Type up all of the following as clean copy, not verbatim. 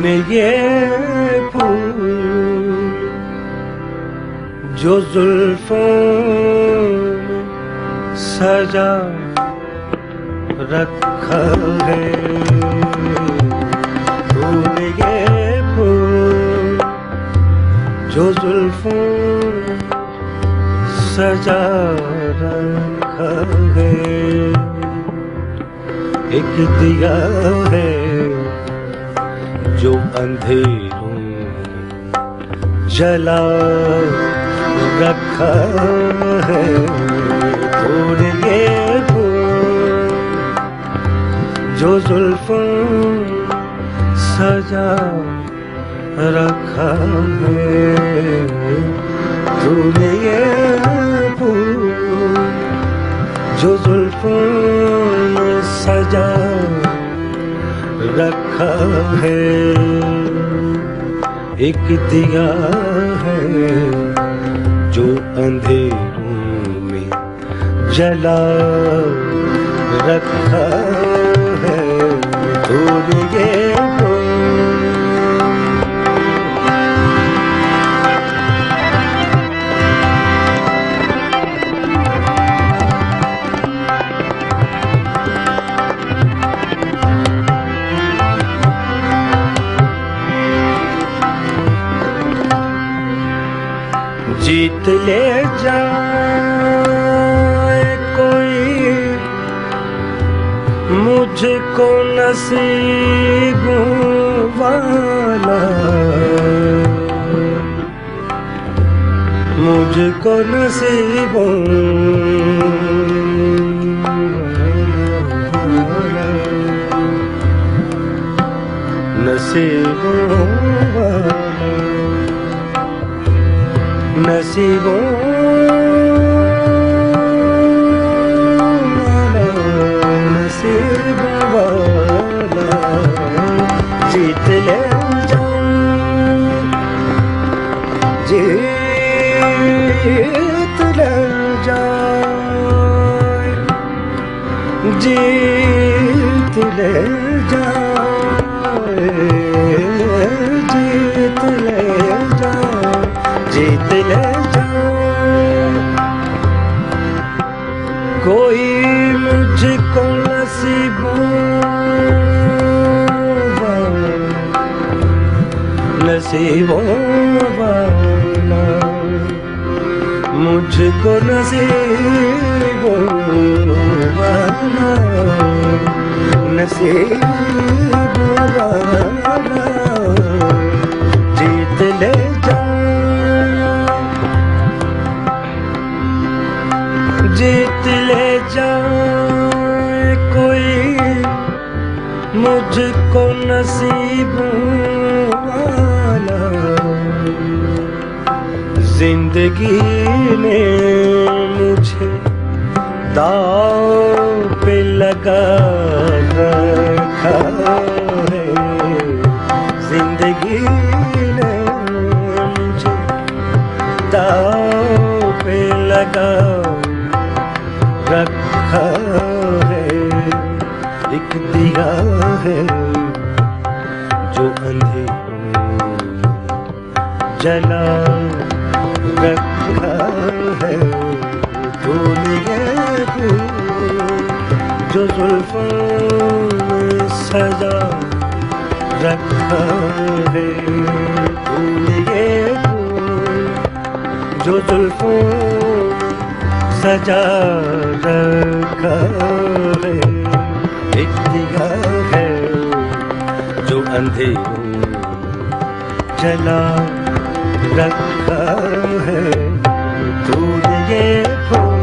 तूने ये फूल जो जुल्फों में सजा रखा है, तूने ये फूल जो जुल्फों में सजा रखा है, एक दिया है जो अंधेरों जला रखा है, तूने ये फूल जो जुल्फों सजा रखा है, तूने ये फूल जो जुल्फों में सजा रखा है, एक दिया है जो अंधेरों में जला रखा है, तूने ये जीत ले जाए कोई मुझको नसीब वाला, मुझको नसीबों नसीबों नसीबों वाला, नसीबों वाला, जीत ले जाए, जीत ले जाए, जीत ले जाए, जीत ले जाए, जीत ले जाए कोई मुझको नसीबों वाला, नसीबों वाला, मुझको नसीबों वाला, नसीबों वाला, जीत ले जीत ले जाए कोई मुझको नसीब वाला, जिंदगी ने मुझे दांव पे लगा रखा है, जिंदगी ने मुझे दांव पे लगा रखा है, एक दिया है जो अंधेरों जला रखा है, तूने ये फूल जो जुल्फों में सजा रखा है, तूने ये फूल जो जुल्फों सजा रखा है, एक दिया है जो अंधेरों जला रखा है, तूने ये फूल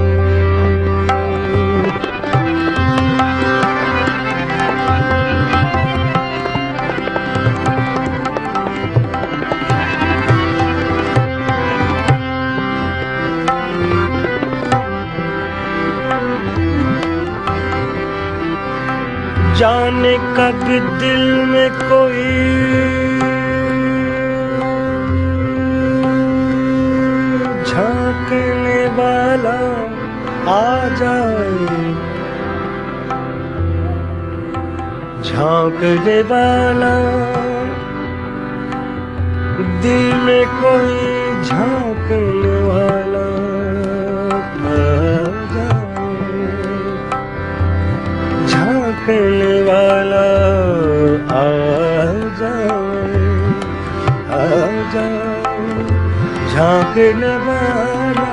जाने कब दिल में कोई झांकने वाला आ जाए, झांकने वाला दिल में कोई झांकने वाला आ जाए, झांकने वाला आ जाए, आ जाए, झांकने वाला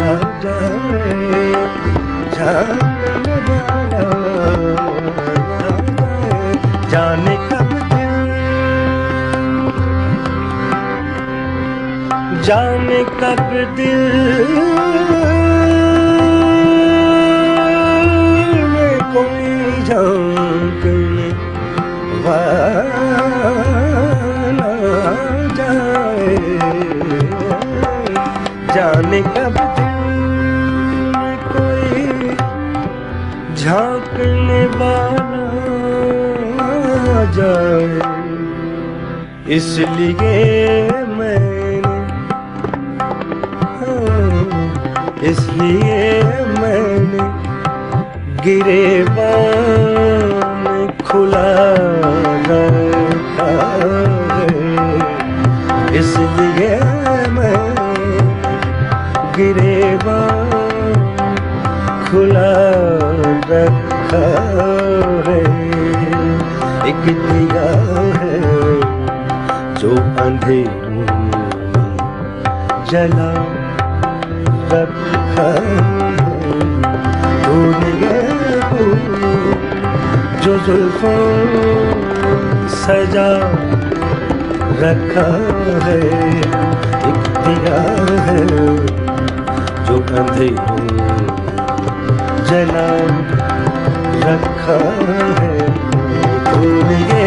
आ जाए, झांकने वाला आ जाए। जाने कब जाने कब दिल में कोई झांकने वाला जाए, जाने कब दिल में कोई झांकने वाला जाए। इसलिए इसलिए मैंने गिरेबान खुला रखा है, इसलिए मैंने गिरेबान खुला रखा है। एक दिया है जो अंधेरों में जला रखा है, तूने ये जो जुल्फों सजा रखा है। एक दिया है जो अंधेरों जला रखा है, तूने ये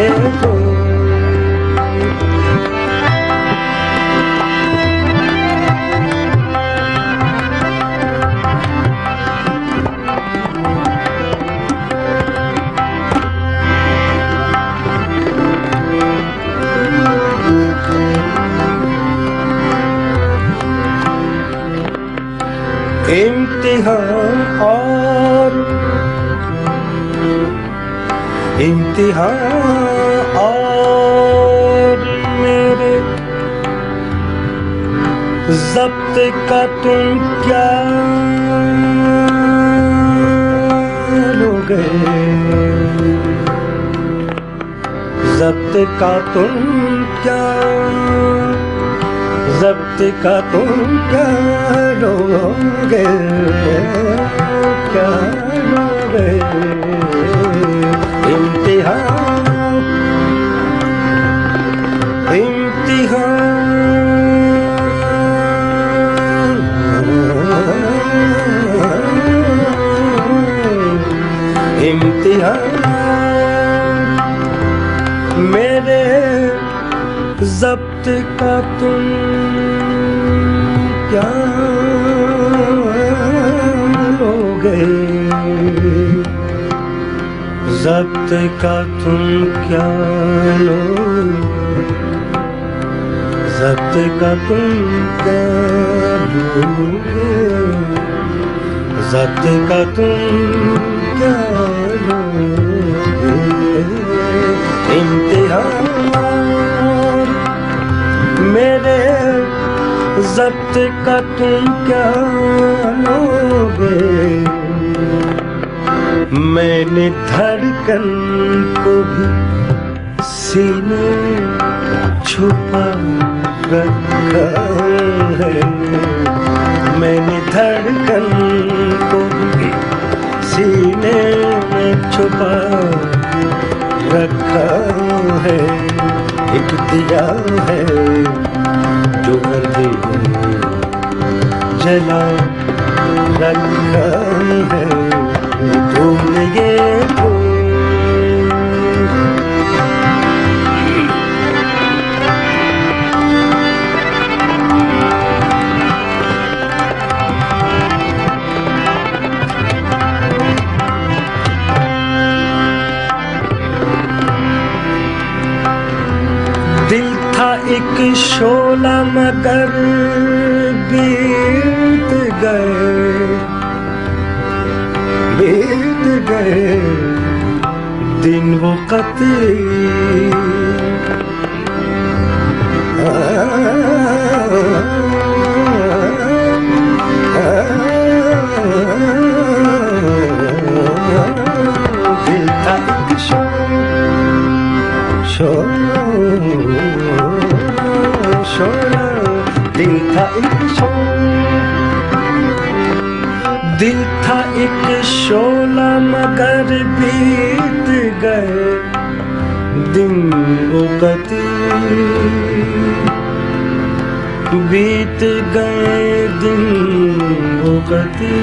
इम्तिहान और मेरे ज़ब्त का तुम क्या लोगे, ज़ब्त का तुम क्या, ज़ब्त का तुम क्या लोगे, क्या लोगे। इम्तिहान इम्तिहान इम्तिहान मेरे ज़ब्त का तुम क्या लोगे, ज़ब्त का तुम क्या लोगे, ज़ब्त का तुम क्या लोगे, ज़ब्त का तुम क्या लोगे। इम्तिहान मेरे ज़ब्त का तुम क्या लोगे। मैंने धड़कन को भी सीने छुपा रखा है, मैंने धड़कन को भी सीने में छुपा रखा है। एक दिया है जो अंधेरों जला रखा है, तुमने ये दिल था एक शोला मगर बीत गए दिन वो कतई। दिल था एक शोला, दिल था एक दिल था एक शोला मगर बीत गए दिन वो कति, बीत गए दिन वो कति,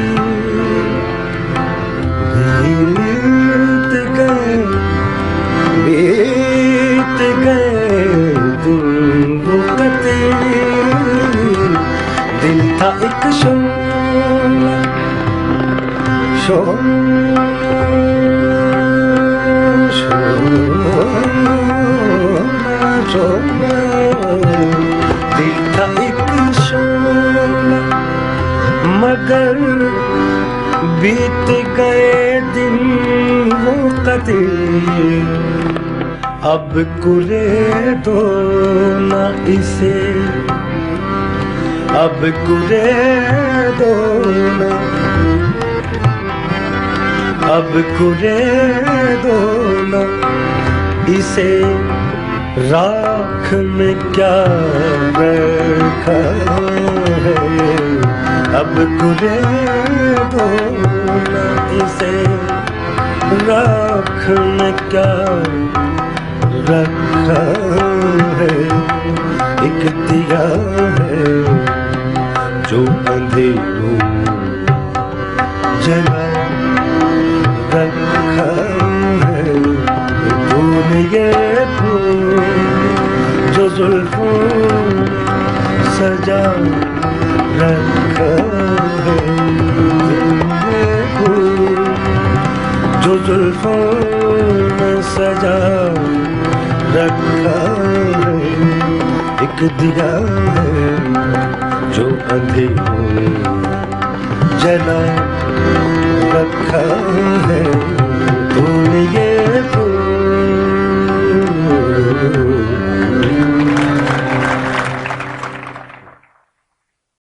बीत गए दिन वो कति। दिल था एक शोला, दिल था एक शोला मगर बीत गए दिन वो कति। अब कुरे दो ना इसे, अब कुरे दो ना, अब कुरे दो ना इसे, राख में क्या रखा है। अब कुरे दो ना इसे, राख में क्या रखा है। एक दिया है जो अंधेरों जला रखा है। तूने ये फूल जो जुल्फों सजा रखा है, ये फूल जो जुल्फों में सजा रखा है। एक दिया है जो अंधेरों जला रखा है।